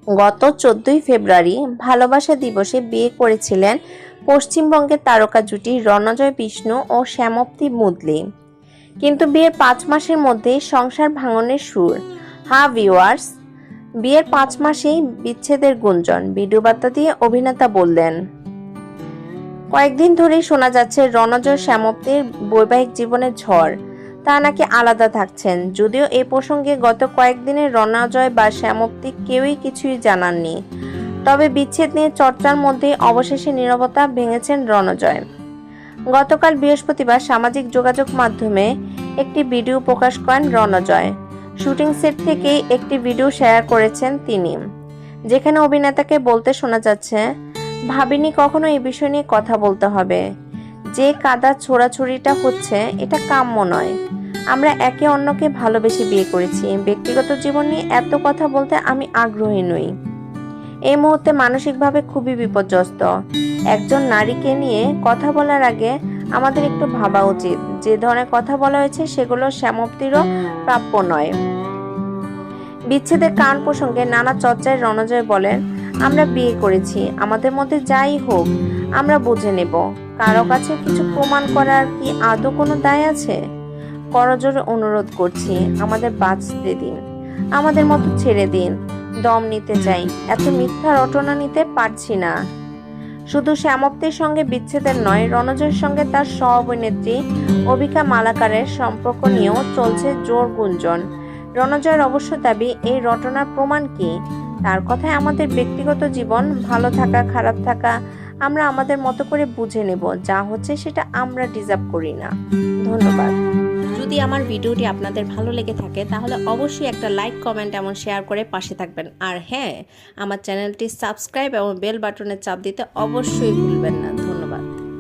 গত 14ই ফেব্রুয়ারি ভালোবাসা দিবসে বিয়ে করেছিলেন পশ্চিমবঙ্গের তারকা জুটি রণজয় বিষ্ণু ও শ্যামপ্তি মুদলি। কিন্তু বিয়ের 5 মাসের মধ্যেই সংসার ভাঙনের সুর। ভিউয়ার্স, বিয়ের 5 মাসেই বিচ্ছেদের গুঞ্জন। ভিডিও বার্তা দিয়ে অভিনেতা বললেন, কয়েকদিন ধরেই শোনা যাচ্ছে রণজয় শ্যামপ্তির বৈবাহিক জীবনের ঝড়। তারা নাকি আলাদা থাকছেন। যদিও এই প্রসঙ্গে গত কয়েকদিনে রণজয় বা শ্যামপ্তি কেউই কিছুই জানাননি। তবে বিচ্ছেদ নিয়ে চর্চার মধ্যে অবশেষে নীরবতা ভেঙেছেন রণজয়। গতকাল বৃহস্পতিবার সামাজিক যোগাযোগ মাধ্যমে একটি ভিডিও প্রকাশ করেন রণজয়। শুটিং সেট থেকেই একটি ভিডিও শেয়ার করেছেন তিনি, যেখানে অভিনেতাকে বলতে শোনা যাচ্ছে, ভাবিনি কখনো এই বিষয় নিয়ে কথা বলতে হবে। যে কাদা ছোড়াছুড়িটা হচ্ছে এটা কাম্য নয়। আমরা একে অন্যকে ভালোবেসে বিয়ে করেছি। ব্যক্তিগত জীবন নিয়ে এত কথা বলতে আমি আগ্রহী নই। এই মুহূর্তে মানসিকভাবে খুবই বিপর্যস্ত। একজন নারীকে নিয়ে কথা বলার আগে আমাদের একটু ভাবা উচিত, যে ধরনের কথা বলা হয়েছে সেগুলো শ্যামপ্তিরও প্রাপ্য নয়। বিচ্ছেদের কারণ প্রসঙ্গে নানা চর্চায় রণজয় বলেন, আমরা বিয়ে করেছি, আমাদের মধ্যে যাই হোক আমরা বুঝে নেব। কারো কাছে কিছু প্রমাণ করার কি আদৌ কোনো দায় আছে? করজোড়ে অনুরোধ করছি, আমাদের বাঁচতে দিন, আমাদের মতো ছেড়ে দিন। দম নিতে চাই, এত মিথ্যা রটনা নিতে পারছি না। শুধু শ্যামপ্তির সঙ্গে বিচ্ছেদের নয়, রণজয়ের সঙ্গে তার সহ অভিনেত্রী অবিকা মালাকারের সম্পর্ক নিয়েও চলছে জোর গুঞ্জন। রণজয়ের অবশ্য দাবি, এই রটনার প্রমাণ কি? তার কথায়, আমাদের ব্যক্তিগত জীবন, ভালো থাকা খারাপ থাকা আমরা আমাদের মতো করে বুঝে নেব। যা হচ্ছে সেটা আমরা ডিজার্ভ করি না। ধন্যবাদ। যদি আমার ভিডিওটি আপনাদের ভালো লেগে থাকে তাহলে অবশ্যই একটা লাইক, কমেন্ট এবং শেয়ার করে পাশে থাকবেন। আর হ্যাঁ, আমার চ্যানেলটি সাবস্ক্রাইব এবং বেল বাটনে চাপ দিতে অবশ্যই ভুলবেন না।